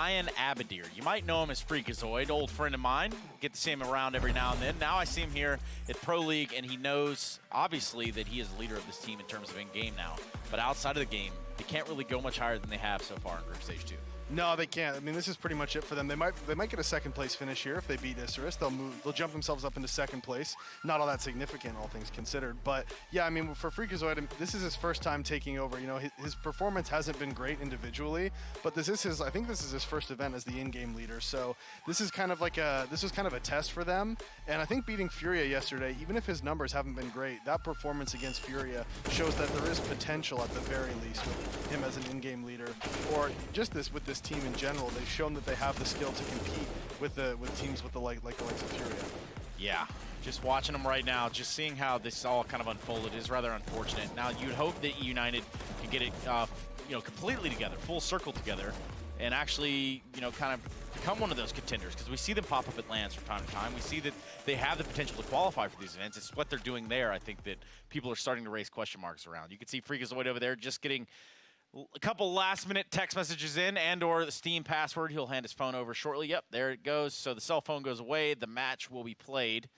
RyanAbadir. You might know him as Freakazoid, old friend of mine. Get to see him around every now and then. Now I see him here at Pro League, and he knows, obviously, that he is the leader of this team in terms of in-game now. But outside of the game, they can't really go much higher than they have so far in Group Stage 2. No, they can't. I mean, this is pretty much it for them. They might get a second place finish here if they beat Isurus. They'll jump themselves up into second place. Not all that significant, all things considered. But yeah, I mean, for Freakazoid, this is his first time taking over. You know, his performance hasn't been great individually, but this is his. I think this is his first event as the in-game leader. So this is kind of like this was kind of a test for them. And I think beating Furia yesterday, even if his numbers haven't been great, that performance against Furia shows that there is potential at the very least with him as an in-game leader, or just with this team in general. They've shown that they have the skill to compete with teams with the like the likes of Furia. Yeah, just watching them right now, just seeing how this all kind of unfolded is rather unfortunate. Now you'd hope that eUnited can get it, completely together, full circle together, and actually, kind of become one of those contenders, because we see them pop up at LANs from time to time. We see that they have the potential to qualify for these events. It's what they're doing there, I think, that people are starting to raise question marks around. You can see Freakazoid over there just getting a couple last-minute text messages in and/or the Steam password. He'll hand his phone over shortly. Yep, there it goes. So the cell phone goes away. The match will be played.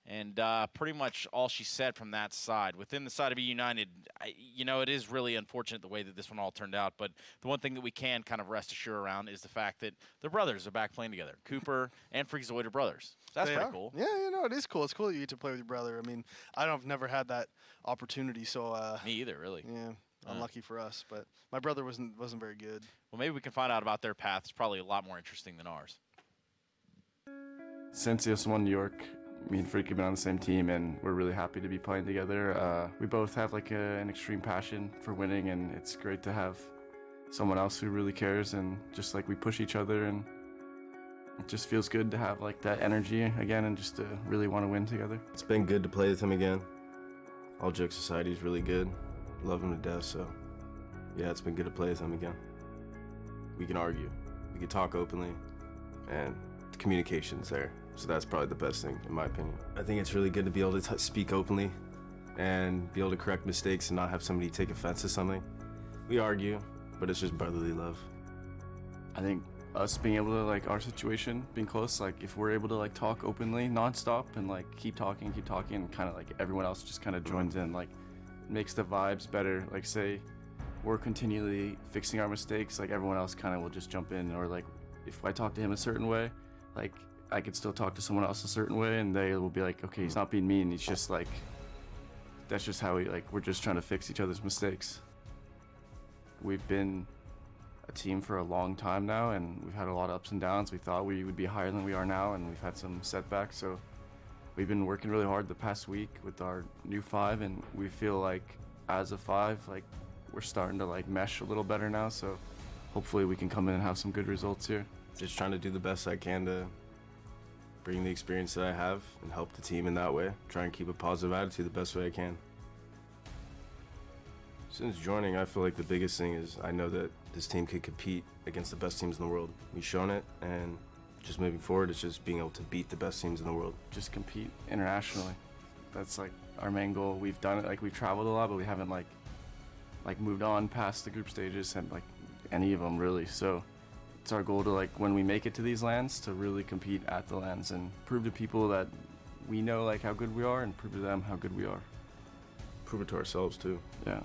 And pretty much all she said from that side. Within the side of eUnited, it is really unfortunate the way that this one all turned out. But the one thing that we can kind of rest assured around is the fact that the brothers are back playing together. Cooper and Freakazoid are brothers. So that's pretty cool. Yeah, it is cool. It's cool that you get to play with your brother. I mean, I've never had that opportunity. So me either, really. Yeah. Unlucky for us, but my brother wasn't very good. Well, maybe we can find out about their path. It's probably a lot more interesting than ours. Since ES1 New York, me and Freak have been on the same team, and we're really happy to be playing together. We both have an extreme passion for winning, and it's great to have someone else who really cares, and just we push each other, and it just feels good to have that energy again, and just to really want to win together. It's been good to play with him again. All jokes aside, he's really good. Love him to death, so yeah, it's been good to play with him again. We can argue, we can talk openly, and the communication's there, so that's probably the best thing, in my opinion. I think it's really good to be able to speak openly and be able to correct mistakes and not have somebody take offense to something. We argue, but it's just brotherly love. I think us being able to, our situation, being close, if we're able to, talk openly, nonstop, and, keep talking, and kind of, everyone else just kind of joins in, makes the vibes better. Say we're continually fixing our mistakes, everyone else kind of will just jump in, or if I talk to him a certain way, I could still talk to someone else a certain way, and they will be okay, he's not being mean, he's just that's just how we're just trying to fix each other's mistakes. We've been a team for a long time now, and we've had a lot of ups and downs. We thought we would be higher than we are now, and we've had some setbacks, so we've been working really hard the past week with our new 5, and we feel as a 5, we're starting to mesh a little better now, so hopefully we can come in and have some good results here. Just trying to do the best I can to bring the experience that I have and help the team in that way. Try and keep a positive attitude the best way I can. Since joining, I feel the biggest thing is I know that this team can compete against the best teams in the world. We've shown it, and just moving forward, it's just being able to beat the best teams in the world. Just compete internationally. That's our main goal. We've done it, we've traveled a lot, but we haven't moved on past the group stages and any of them really. So it's our goal to when we make it to these LANs to really compete at the LANs and prove to people that we know how good we are, and prove to them how good we are. Prove it to ourselves too. Yeah.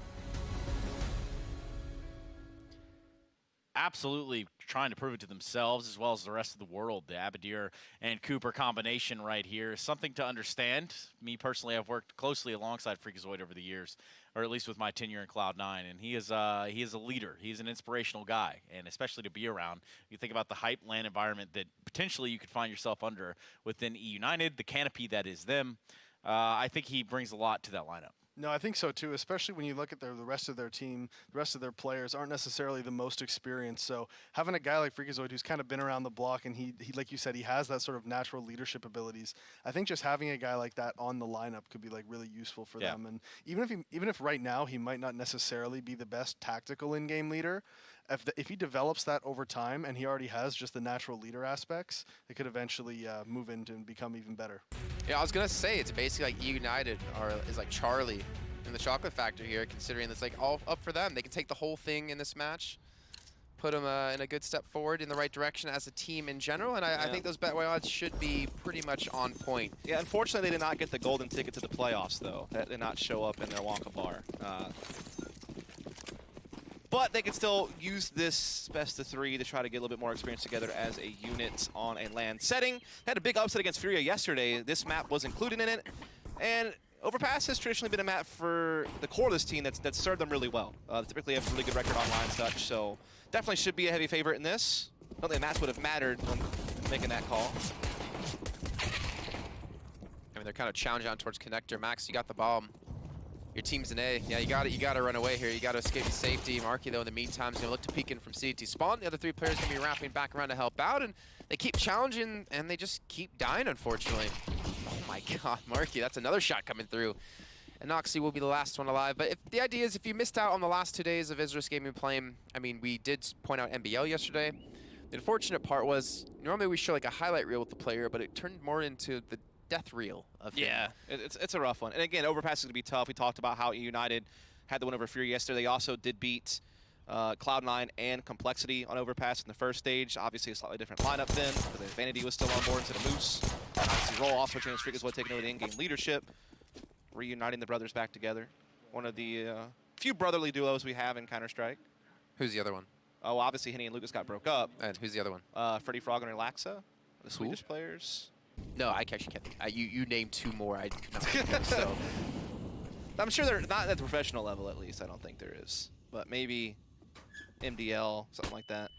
Absolutely trying to prove it to themselves as well as the rest of the world. The Abadir and Cooper combination right here is something to understand. Me personally, I've worked closely alongside Freakazoid over the years, or at least with my tenure in Cloud9, and he is a leader. He's an inspirational guy, and especially to be around. You think about the hype LAN environment that potentially you could find yourself under within eUnited, the canopy that is them. I think he brings a lot to that lineup. No, I think so too, especially when you look at the rest of their team. The rest of their players aren't necessarily the most experienced. So having a guy like Freakazoid who's kind of been around the block, and he like you said, he has that sort of natural leadership abilities. I think just having a guy like that on the lineup could be really useful for them. And even if right now he might not necessarily be the best tactical in-game leader, if he develops that over time, and he already has just the natural leader aspects, it could eventually move into and become even better. Yeah, I was gonna say it's basically eUnited is Charlie in the Chocolate Factory here, considering it's all up for them. They can take the whole thing in this match, put them in a good step forward in the right direction as a team in general, and I think those Betway odds should be pretty much on point. Yeah, unfortunately, they did not get the golden ticket to the playoffs, though. That did not show up in their Wonka bar. But they can still use this best of 3 to try to get a little bit more experience together as a unit on a LAN setting. They had a big upset against Furia yesterday. This map was included in it. And Overpass has traditionally been a map for the core of this team that's served them really well. They typically have a really good record online and such, so definitely should be a heavy favorite in this. I don't think maps would have mattered when making that call. I mean, they're kind of challenging on towards connector. Max, you got the bomb. Your team's an A. Yeah, you got to run away here. You got to escape to safety. Marky, though, in the meantime, is going to look to peek in from CT spawn. The other 3 players going to be wrapping back around to help out, and they keep challenging, and they just keep dying, unfortunately. Oh my God, Marky, that's another shot coming through. And Noxie will be the last one alive. But the idea is, if you missed out on the last 2 days of Isurus gaming playing, I mean, we did point out NBL yesterday. The unfortunate part was, normally we show like a highlight reel with the player, but it turned more into the death reel of him. Yeah, it's a rough one. And again, Overpass is going to be tough. We talked about how eUnited had the win over Fury yesterday. They also did beat Cloud9 and Complexity on Overpass in the first stage. Obviously a slightly different lineup then, but Vanity was still on board instead of Moose. And obviously Roll also between Freakazoid taking over the in-game leadership, reuniting the brothers back together. One of the few brotherly duos we have in Counter-Strike. Who's the other one? Oh, obviously Henny and Lucas got broke up. And who's the other one? Freddy Frog and Relaxa, the Swedish players. No, I actually can't. You named 2 more. I could not remember, so. I'm sure they're not at the professional level, at least. I don't think there is. But maybe MDL, something like that.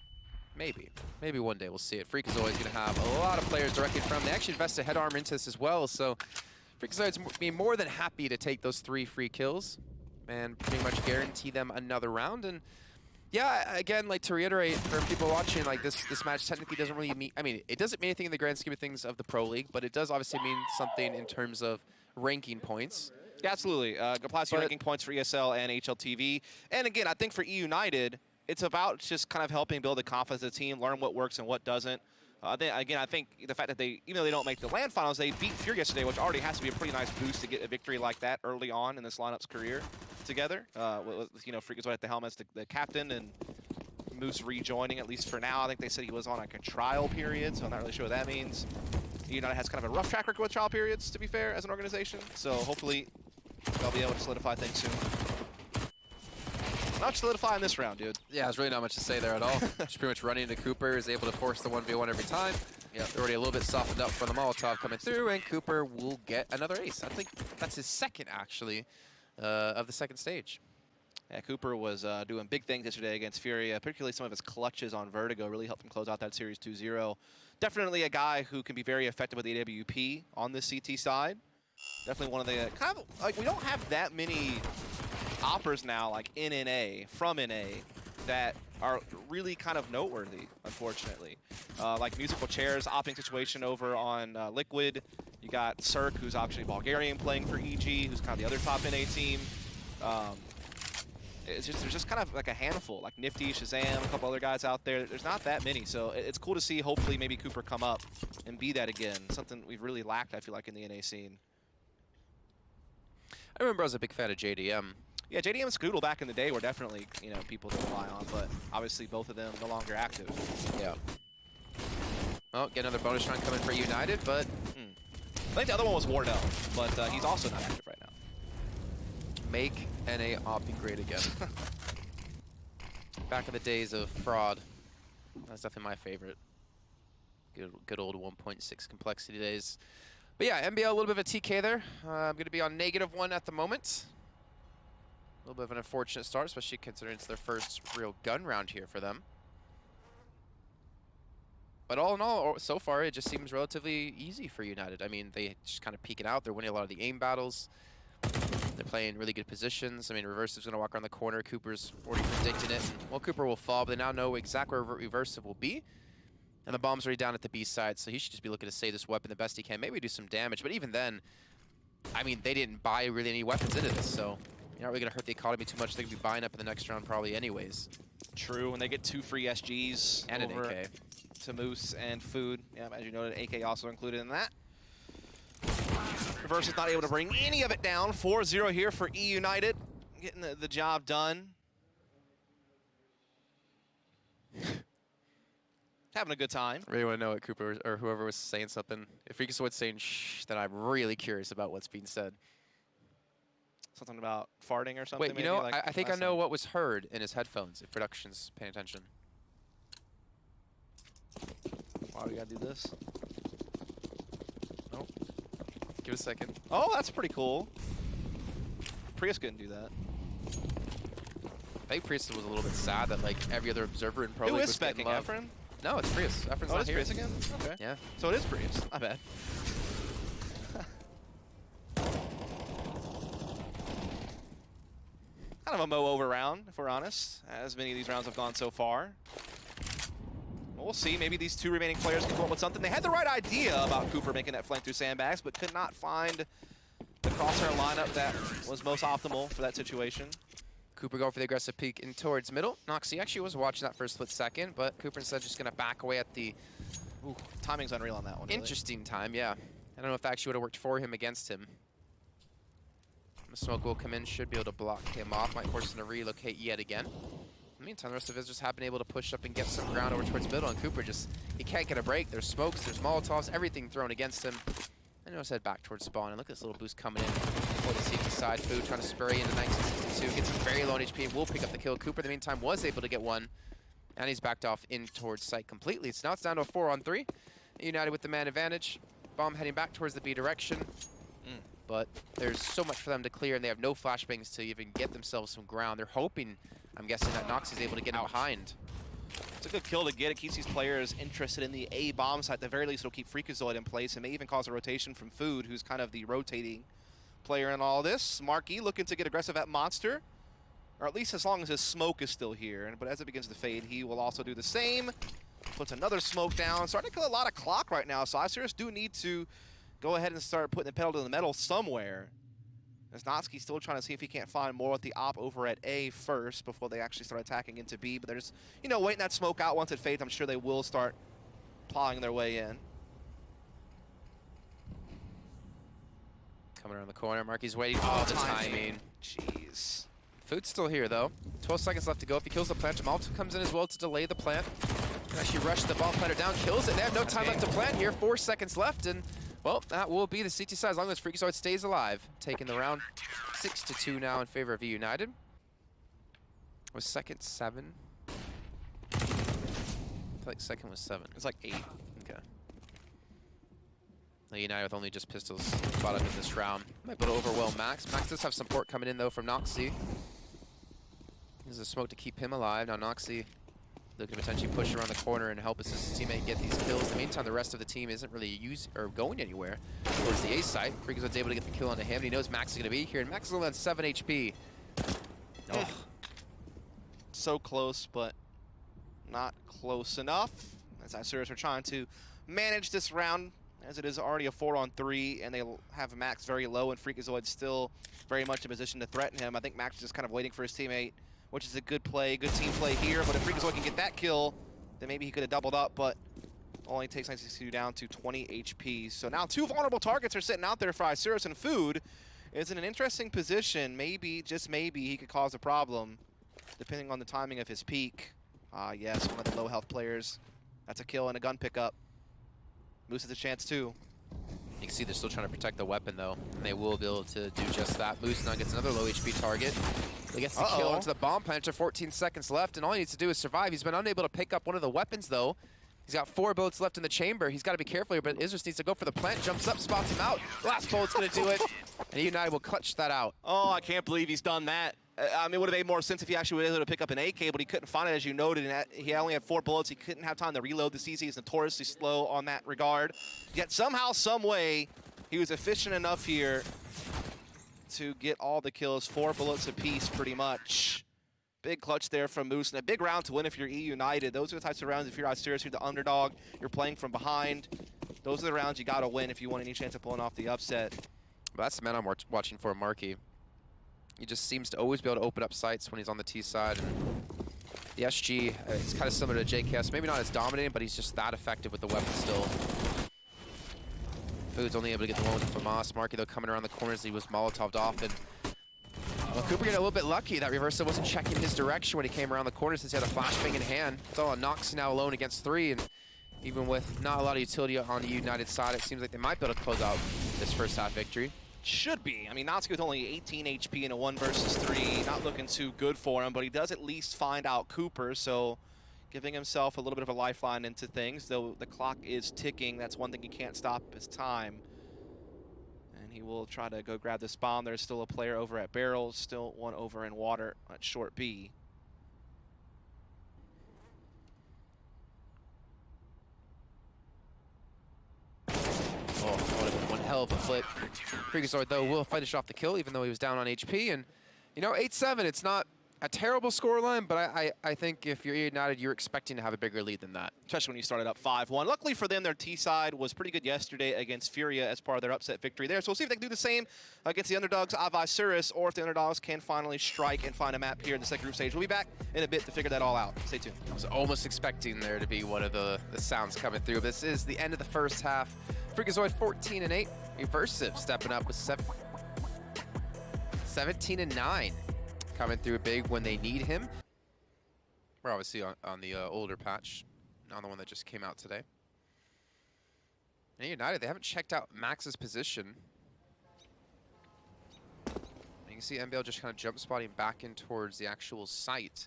Maybe. Maybe one day we'll see it. Freakazoid is going to have a lot of players directly from. They actually invested head armor into this as well, so Freakazoid's being more than happy to take those 3 free kills and pretty much guarantee them another round. And yeah, again, like to reiterate for people watching, like this match technically doesn't really mean, I mean, it doesn't mean anything in the grand scheme of things of the Pro League, but it does obviously mean something in terms of ranking points. Yeah, absolutely. Capacity ranking points for ESL and HLTV. And again, I think for eUnited, it's about just kind of helping build the confidence of the team, learn what works and what doesn't. I think the fact that they, even though they don't make the LAN finals, they beat Fury yesterday, which already has to be a pretty nice boost to get a victory like that early on in this lineup's career together. With Freakazoid at the helm as the captain and Moose rejoining, at least for now. I think they said he was on like a trial period, so I'm not really sure what that means. United has kind of a rough track record with trial periods, to be fair, as an organization. So hopefully they'll be able to solidify things soon. Not solidifying this round, dude. Yeah, there's really not much to say there at all. Just pretty much running into Cooper, is able to force the 1v1 every time. Yeah, they're already a little bit softened up for the Molotov coming through, and Cooper will get another ace. I think that's his second, actually, of the second stage. Yeah, Cooper was doing big things yesterday against Furia, particularly some of his clutches on Vertigo really helped him close out that series 2-0. Definitely a guy who can be very effective with the AWP on the CT side. Definitely one of the, kind of, like, we don't have that many oppers now, like in NA, from NA, that are really kind of noteworthy, unfortunately. Like Musical Chairs opping situation over on Liquid. You got Cirque, who's actually Bulgarian playing for EG, who's kind of the other top NA team. There's just kind of like a handful, like Nifty, Shazam, a couple other guys out there. There's not that many, so it's cool to see hopefully maybe Cooper come up and be that again. Something we've really lacked, I feel like, in the NA scene. I remember I was a big fan of JDM. Yeah, JDM and Scoodle back in the day were definitely, people to rely on, but obviously both of them no longer active. Yeah. Well, get another bonus round coming for United, but... I think the other one was Wardell, but he's also not active right now. Make NA opping great again. Back in the days of fraud. That's definitely my favorite. Good old 1.6 complexity days. But yeah, NBL, a little bit of a TK there. I'm going to be on -1 at the moment. A little bit of an unfortunate start, especially considering it's their first real gun round here for them. But all in all, so far, it just seems relatively easy for United. I mean, they just kind of peeking out. They're winning a lot of the aim battles. They're playing really good positions. I mean, Reversive is going to walk around the corner. Cooper's already predicting it. Well, Cooper will fall, but they now know exactly where Reversive will be. And the bomb's already down at the B side, so he should just be looking to save this weapon the best he can. Maybe do some damage, but even then, I mean, they didn't buy really any weapons into this, so you're not really going to hurt the economy too much. They're going to be buying up in the next round probably anyways. True, and they get 2 free SGs and an AK. To Moose and food. Yeah, as you noted, AK also included in that. Reverse is not able to bring any of it down. 4-0 here for eUnited, getting the job done. Having a good time. I really want to know what Cooper or whoever was saying something. If Freakazoid's saying shh, then I'm really curious about what's being said. Something about farting or something. Wait, you maybe, know, like I think I last know time. what was heard in his headphones if production's paying attention. Why we gotta do this? Oh, give it a second. Oh, that's pretty cool. Prius couldn't do that. I think Prius was a little bit sad that like every other observer in Pro Who League is was getting specking love. Efren? No, it's Prius. Efren's Oh, not it's here. Prius again? Okay. Yeah. So it is Prius. My bad. Kind of a mow over round, if we're honest, as many of these rounds have gone so far. We'll see. Maybe these two remaining players can come up with something. They had the right idea about Cooper making that flank through sandbags, but could not find the crosshair lineup that was most optimal for that situation. Cooper going for the aggressive peek in towards middle. Noxie actually was watching that for a split second, but Cooper instead just going to back away at the Ooh, timing's unreal on that one. Really. interesting time, yeah. I don't know if that actually would have worked for him against him. The smoke will come in, should be able to block him off. Might force him to relocate yet again. In the meantime, the rest of us just have been able to push up and get some ground over towards middle, and Cooper just, he can't get a break. There's smokes, there's Molotovs, everything thrown against him. And he'll head back towards spawn, and look at this little boost coming in for the CT side. Food trying to spray into 1962, gets him very low on HP, and will pick up the kill. Cooper, in the meantime, was able to get one, and he's backed off in towards site completely. So now it's down to a 4-on-3. United with the man advantage. Bomb heading back towards the B direction. But there's so much for them to clear, and they have no flashbangs to even get themselves some ground. They're hoping, I'm guessing, that Nox is able to get him behind. It's a good kill to get. It keeps these players interested in the A bomb site. At the very least, it'll keep Freakazoid in place and may even cause a rotation from Food, who's kind of the rotating player in all this. Marky looking to get aggressive at Monster, or at least as long as his smoke is still here. But as it begins to fade, he will also do the same. Puts another smoke down. Starting to kill a lot of clock right now, so Isurus do need to go ahead and start putting the pedal to the metal somewhere. As Notsky's still trying to see if he can't find more with the op over at A first before they actually start attacking into B. But they're just, you know, waiting that smoke out. Once it fades, I'm sure they will start plowing their way in. Coming around the corner, Marky's waiting for the timing. Jeez. Food's still here, though. 12 seconds left to go. If he kills the plant, Jamal comes in as well to delay the plant. Can actually rush the bomb planter down, kills it. They have no time left to plant here. 4 seconds left, and well, that will be the CT side as long as Freakazoid stays alive. Taking the round 6-2 now in favor of eUnited. Was second 7? I feel like second was 7. It's like 8. Okay. The United with only just pistols spot up in this round. Might be able to overwhelm Max. Max does have support coming in though from Noxie. There's a smoke to keep him alive. Now Noxie looking to potentially push around the corner and help his teammate get these kills. In the meantime, the rest of the team isn't really going anywhere towards the A site. Freakazoid's able to get the kill onto him, and he knows Max is going to be here, and Max is only on 7 HP. Oh. So close, but not close enough. As Isurus are trying to manage this round, as it is already a 4-on-3, and they have Max very low, and Freakazoid still very much in position to threaten him. I think Max is just kind of waiting for his teammate, which is a good play, good team play here. But if Freakazoid can get that kill, then maybe he could have doubled up, but only takes 962 down to 20 HP. So now 2 vulnerable targets are sitting out there for Isurus, and Food is in an interesting position. Maybe, just maybe, he could cause a problem, depending on the timing of his peak. Yes, one of the low health players. That's a kill and a gun pickup. Moose has a chance too. You can see they're still trying to protect the weapon though, and they will be able to do just that. Moose now gets another low HP target. He gets the kill onto the bomb planter, 14 seconds left, and all he needs to do is survive. He's been unable to pick up one of the weapons though. He's got 4 bullets left in the chamber. He's got to be careful here, but Isurus needs to go for the plant, jumps up, spots him out. Last bullet's going to do it, and United will clutch that out. Oh, I can't believe he's done that. I mean, it would have made more sense if he actually was able to pick up an AK, but he couldn't find it, as you noted, and he only had 4 bullets. He couldn't have time to reload. The CZ is notoriously slow on that regard. Yet somehow, some way, he was efficient enough here to get all the kills. 4 bullets apiece, pretty much. Big clutch there from Moose, and a big round to win if you're eUnited. Those are the types of rounds, if you're Isurus, you're the underdog, you're playing from behind. Those are the rounds you got to win if you want any chance of pulling off the upset. But that's the man I'm watching for, Marky. He just seems to always be able to open up sites when he's on the T side. And the SG, it's kind of similar to JKS. Maybe not as dominating, but he's just that effective with the weapon still. Food's only able to get the one with the FAMAS. Marky, though, coming around the corners, he was Molotov'd off. And well, Cooper getting a little bit lucky. That reversal wasn't checking his direction when he came around the corner since he had a flashbang in hand. It's all on Nox now alone against 3. And even with not a lot of utility on the United side, it seems like they might be able to close out this first half victory. Should be. I mean, Natsuki with only 18 HP in a 1 versus 3, not looking too good for him, but he does at least find out Cooper, so giving himself a little bit of a lifeline into things, though the clock is ticking. That's one thing he can't stop is time. And he will try to go grab this bomb. There's still a player over at Barrels, still one over in water at short B. Oh, that would have been one hell of a flip. Freakazoid, though, will finish off the kill, even though he was down on HP. And, you know, 8-7, it's not a terrible scoreline, but I think if you're eUnited, you're expecting to have a bigger lead than that. Especially when you started up 5-1. Luckily for them, their T side was pretty good yesterday against Furia as part of their upset victory there. So we'll see if they can do the same against the underdogs of Isurus, or if the underdogs can finally strike and find a map here in the second group stage. We'll be back in a bit to figure that all out. Stay tuned. I was almost expecting there to be one of the sounds coming through. This is the end of the first half. Freakazoid 14-8. Reversive stepping up with 17-9. Coming through big when they need him. We're obviously on the older patch, not the one that just came out today. And eUnited, they haven't checked out Max's position. You can see NBL just kind of jump spotting back in towards the actual site.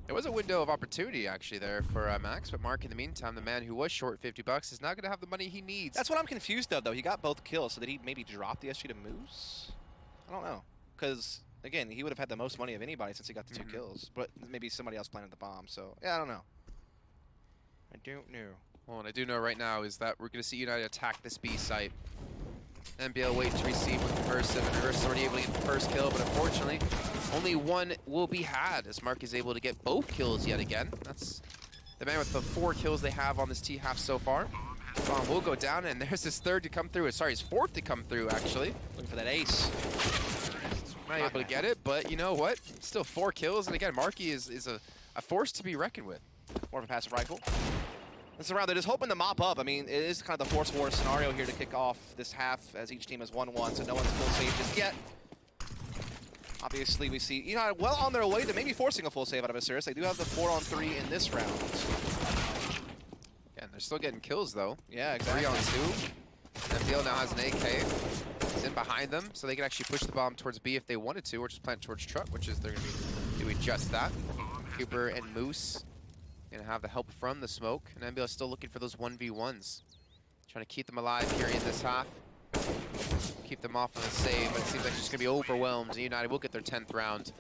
There was a window of opportunity actually there for Max, but Mark, in the meantime, the man who was short $50 is not going to have the money he needs. That's what I'm confused of, though. He got both kills, so did he maybe drop the SG to Moose? I don't know, because again, he would have had the most money of anybody since he got the 2 kills, but maybe somebody else planted the bomb, so yeah, I don't know. I don't know. Well, what I do know right now is that we're going to see United attack this B site. NBL waiting to receive with Reversive, and Reversive already able to get the first kill, but unfortunately, only one will be had as Mark is able to get both kills yet again. That's the man with the 4 kills they have on this T half so far. Bomb will go down, and there's his third to come through. Sorry, his fourth to come through, actually. Looking for that ace. Not able to get it, but you know what? Still 4 kills, and again, Marky is a force to be reckoned with. Overpass rifle. This round, they're just hoping to mop up. I mean, it is kind of the force war scenario here to kick off this half as each team is 1-1, so no one's full save just yet. Obviously, we see United well on their way to maybe forcing a full save out of Isurus. They do have the 4-on-3 in this round. Yeah, and they're still getting kills, though. Yeah, exactly. 3-on-2. NBL now has an AK. He's in behind them, so they can actually push the bomb towards B if they wanted to, or just plant towards truck, which is they're going to be doing just that. Cooper and Moose going to have the help from the smoke, and NBL is still looking for those 1v1s. Trying to keep them alive here in this half. Keep them off on the save, but it seems like it's just going to be overwhelmed. And United will get their 10th round,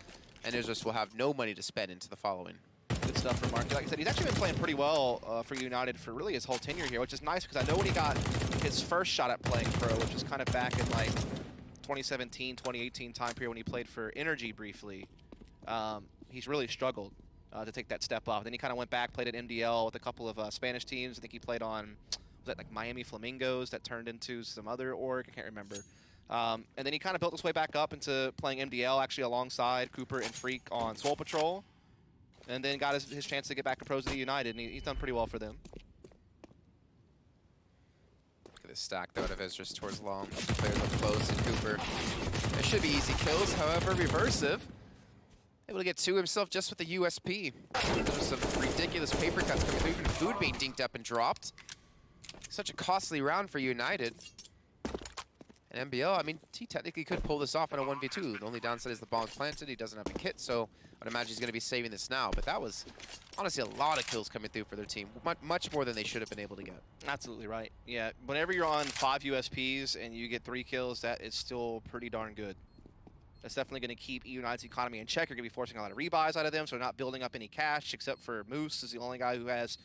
and Isurus will have no money to spend into the following. Good stuff from Mark. Like I said, he's actually been playing pretty well for United for really his whole tenure here, which is nice because I know when he got his first shot at playing pro, which was kind of back in like 2017, 2018 time period when he played for Energy briefly, he's really struggled to take that step up. Then he kind of went back, played at MDL with a couple of Spanish teams. I think he played on, was that like Miami Flamingos that turned into some other org? I can't remember. And then he kind of built his way back up into playing MDL actually alongside Cooper and Freak on Soul Patrol. And then got his chance to get back to pros at United, and he's done pretty well for them. Look at this stack, though, of Isurus towards long. Players up close, and Cooper. It should be easy kills, however, Reversive able to get 2 himself just with the USP. There's some ridiculous paper cuts coming through, even food being dinked up and dropped. Such a costly round for United. And NBL, I mean, he technically could pull this off in a 1v2. The only downside is the bomb's planted. He doesn't have a kit, so I'd imagine he's going to be saving this now. But that was honestly a lot of kills coming through for their team. Much more than they should have been able to get. Absolutely right. Yeah, whenever you're on 5 USPs and you get 3 kills, that is still pretty darn good. That's definitely going to keep eUnited's economy in check. You're going to be forcing a lot of rebuys out of them, so they're not building up any cash, except for Moose is the only guy who has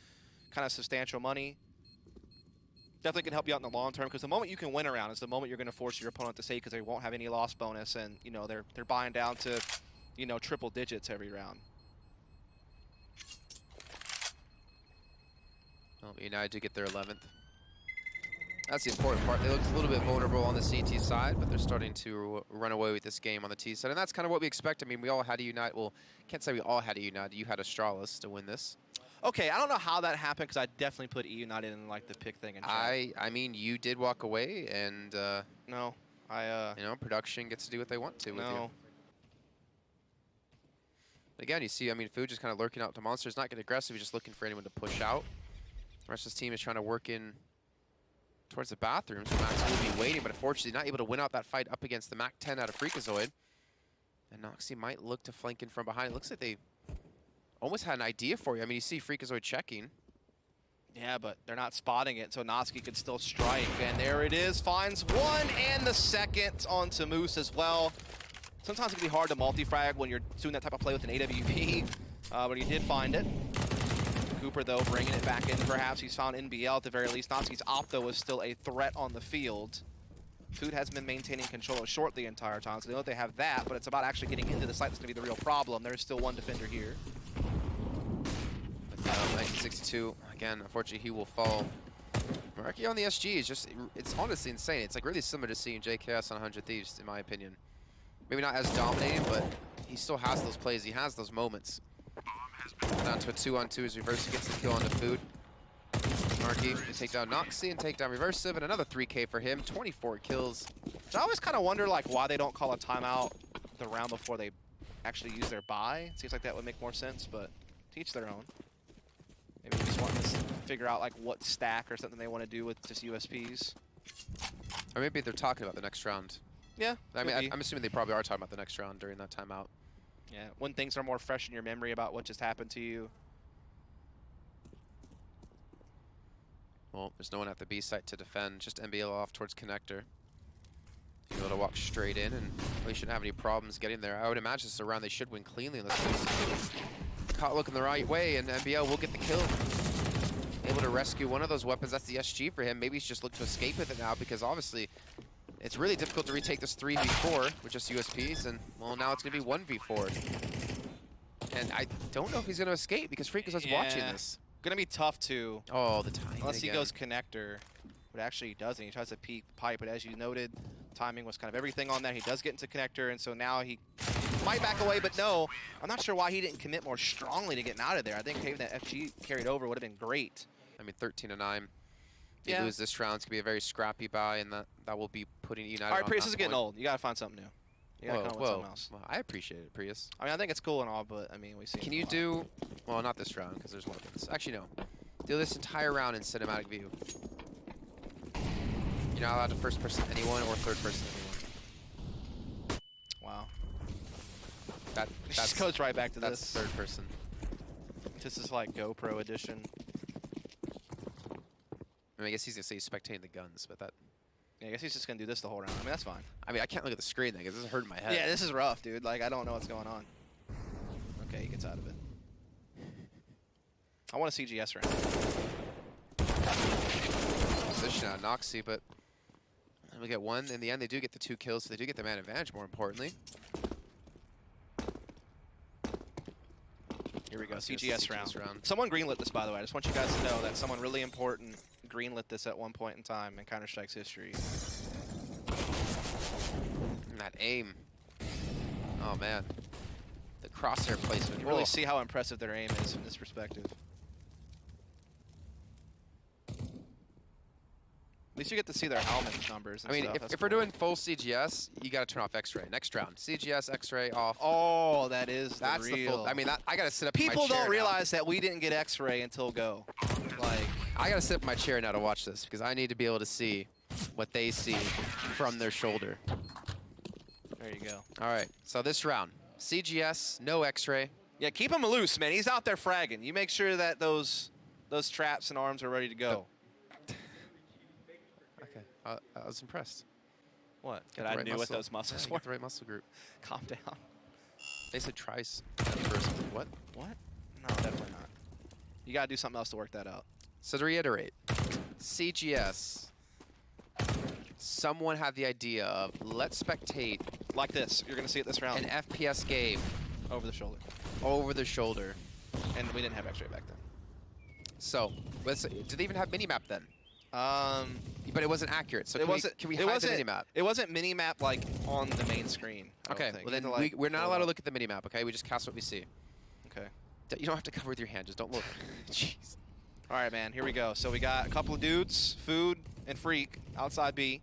kind of substantial money. Definitely can help you out in the long term, because the moment you can win around is the moment you're going to force your opponent to save, because they won't have any loss bonus, and you know they're buying down to, you know, triple digits every round. Well, United did get their 11th. That's the important part. They looked a little bit vulnerable on the CT side, but they're starting to run away with this game on the T side, and that's kind of what we expect. I mean, we all had to unite. Well, can't say we all had to unite. You had Astralis to win this. Okay, I don't know how that happened, because I definitely put eUnited in like the pick thing. In I mean, you did walk away, and no, you know, production gets to do what they want to with you. Again, you see, I mean, Food just kind of lurking out to monsters, not getting aggressive. He's just looking for anyone to push out. The rest of his team is trying to work in towards the bathroom, so Max will be waiting, but unfortunately not able to win out that fight up against the Mac 10 out of Freakazoid. And Noxie might look to flank in from behind. It looks like they almost had an idea for you. I mean, you see Freakazoid checking. Yeah, but they're not spotting it, so Noxie could still strike. And there it is, finds one and the second onto Moose as well. Sometimes it can be hard to multi-frag when you're doing that type of play with an AWP, but he did find it. Cooper, though, bringing it back in. Perhaps he's found NBL at the very least. Noxie's Opto is still a threat on the field. Food has been maintaining control of short the entire time, so they know they have that, but it's about actually getting into the site that's going to be the real problem. There's still one defender here. With 1962, again, unfortunately, he will fall. Marky on the SG is just, it's honestly insane. It's like really similar to seeing JKS on 100 Thieves, in my opinion. Maybe not as dominating, but he still has those plays. He has those moments. Down to a 2-on-2 as Reversive gets the kill on the Food. Marky to take down Noxie and take down Reversive, and another 3K for him. 24 kills. So I always kind of wonder like why they don't call a timeout the round before they actually use their buy. Seems like that would make more sense, but teach their own. Maybe they just want to figure out like what stack or something they want to do with just USPs. Or maybe they're talking about the next round. Yeah, I mean, I'm assuming they probably are talking about the next round during that timeout. yeah, when things are more fresh in your memory about what just happened to you. Well, there's no one at the B site to defend. Just NBL off towards connector. He's able to walk straight in, and really shouldn't have any problems getting there. I would imagine this is a round they should win cleanly unless he's caught looking the right way, and NBL will get the kill. Able to rescue one of those weapons. That's the SG for him. Maybe he's just looking to escape with it now, because obviously it's really difficult to retake this 3v4 with just USPs, and well, now it's going to be 1v4. And I don't know if he's going to escape, because Freakazoid's watching this. Gonna be tough to. Oh, the timing Unless again. he goes connector, but actually he doesn't. He tries to peek pipe, but as you noted, timing was kind of everything on that. He does get into connector, and so now he might back away, but no. I'm not sure why he didn't commit more strongly to getting out of there. I think having that FG carried over would have been great. I mean, 13-9. If Yeah. you lose this round, it's going to be a very scrappy buy, and that will be putting United All right, on Prius that is getting point. old. You gotta find something new. You gotta come up with something else. Well, I appreciate it, Prius. I mean, I think it's cool and all, but I mean, we see. Can you do, well, not this round, because there's weapons. Actually, no. Do this entire round in cinematic view. You're not allowed to first person anyone or third person anyone. Wow. That Just goes right back to that's this. third person. This is like GoPro edition. I mean, I guess he's going to say he's spectating the guns, but that, Yeah, I guess he's just gonna do this the whole round. I mean, that's fine. I mean, I can't look at the screen then, because this is hurting my head. Yeah, this is rough, dude. Like, I don't know what's going on. Okay, he gets out of it. I want a CGS round. Position out Noxie, but we get one. In the end, they do get the 2 kills, so they do get the man advantage, more importantly. Here we go, Let's do CGS the round. Someone greenlit this, by the way. I just want you guys to know that someone really important greenlit this at one point in time in Counter-Strike's history. And that aim. Oh, man. The crosshair placement. You really see how impressive their aim is from this perspective. At least you get to see their helmet numbers and I mean, stuff. if That's we're cool. doing full CGS, you got to turn off X-ray. Next round, CGS, X-ray off. Oh, that is That's the real. the full. I mean, I got to sit up. in my People chair don't now. realize that we didn't get X-ray until Go. Like, I got to sit up in my chair now to watch this, because I need to be able to see what they see from their shoulder. there you go. All right, so this round, CGS, no X-ray. Yeah, keep him loose, man. He's out there fragging. You make sure that those traps and arms are ready to go. Okay, I was impressed. What? Get That the I right knew what muscle. those muscles Yeah, you were. got the right muscle group. Calm down. They said trice at first. What? What? No, definitely not. You gotta do something else to work that out. So to reiterate, CGS. Someone had the idea of let's spectate Like this. You're gonna see it this round. an FPS game Over the shoulder. over the shoulder. And we didn't have X-ray back then. So, did they even have minimap then? But it wasn't accurate. So can we hide the minimap? It wasn't minimap like on the main screen. I don't Okay, think. well You then had to, like, we're not pull it allowed to up. look at the minimap, okay? We just cast what we see. Okay. You don't have to cover with your hand, just don't look. Jeez. All right, man. Here we go. So we got a couple of dudes, Food and Freak, outside B.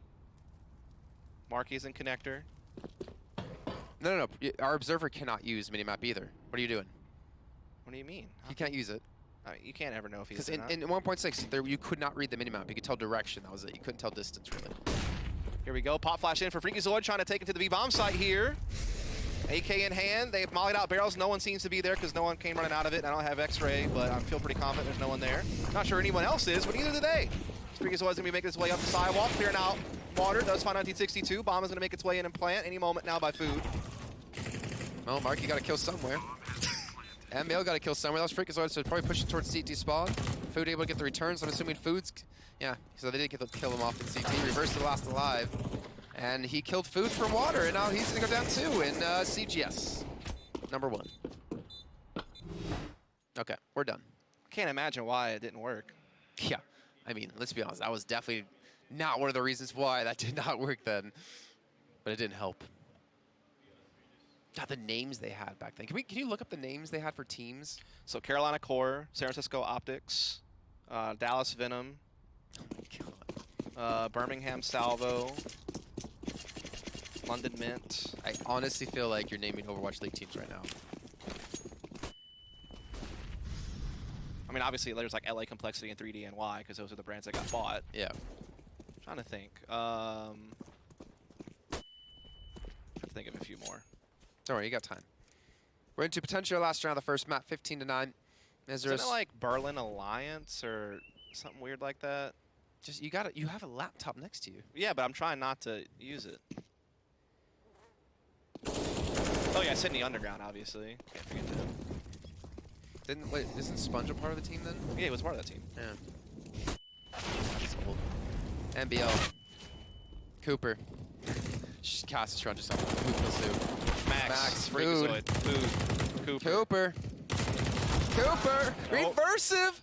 Marky's in connector. No. Our observer cannot use minimap either. What are you doing? What do you mean? He can't use it. You can't ever know if he's Because in 1.6, there you could not read the minimap. You could tell direction. That was it. You couldn't tell distance, really. Here we go. Pop flash in for Freakazoid, trying to take it to the B-bomb site here. AK in hand. They've mollied out barrels. No one seems to be there because no one came running out of it. I don't have X-ray, but I feel pretty confident there's no one there. Not sure anyone else is, but neither do they. Freakazoid's going to be making his way up the sidewalk, clearing out water. Does find 1962. Bomb is going to make its way in and plant any moment now by Food. Well, Mark, you got to kill somewhere. And Mail got to kill somewhere. That was Freakazoid, so probably pushing towards CT spawn. Food able to get the returns. I'm assuming Food's... Yeah, so they did get the kill him off in CT. Reversed the last alive. And he killed Food from water, and now he's going to go down 2 in CGS. Number 1. Okay, we're done. Can't imagine why it didn't work. Yeah, I mean, let's be honest. That was definitely not one of the reasons why that did not work then. But it didn't help. God, the names they had back then. Can you look up the names they had for teams? So Carolina Core, San Francisco Optics, Dallas Venom, Oh my God. Birmingham Salvo, London Mint. I honestly feel like you're naming Overwatch League teams right now. I mean, obviously, there's like LA Complexity and 3D and Y because those are the brands that got bought. Yeah. I'm trying to think. Have to think of a few more. Don't worry, you got time. We're into potential last round of the first map, 15-9. Isn't it like Berlin Alliance or something weird like that? Just you have a laptop next to you. Yeah, but I'm trying not to use it. Oh yeah, Sydney Underground, obviously. Can't forget that. Wait, isn't Sponge a part of the team then? Yeah, he was part of that team. Yeah. That's old. NBL. Cooper. Cassius run just off. Who kills who? Max, Food. Freakazoid, Food, Cooper. Cooper. Cooper. Oh. Reversive.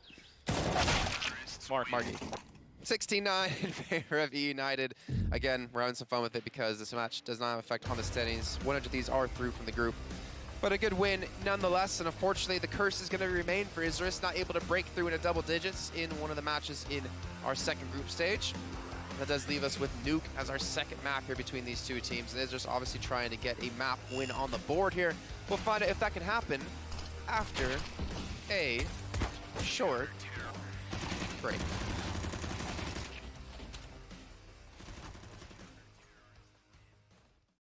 Marky. 16-9 in favor of eUnited. Again, we're having some fun with it because this match does not have effect on the standings. 100 of these are through from the group. But a good win nonetheless, and unfortunately the curse is going to remain for Isurus, not able to break through into double digits in one of the matches in our second group stage. That does leave us with Nuke as our second map here between these two teams, and Isurus obviously trying to get a map win on the board here. We'll find out if that can happen after a short break.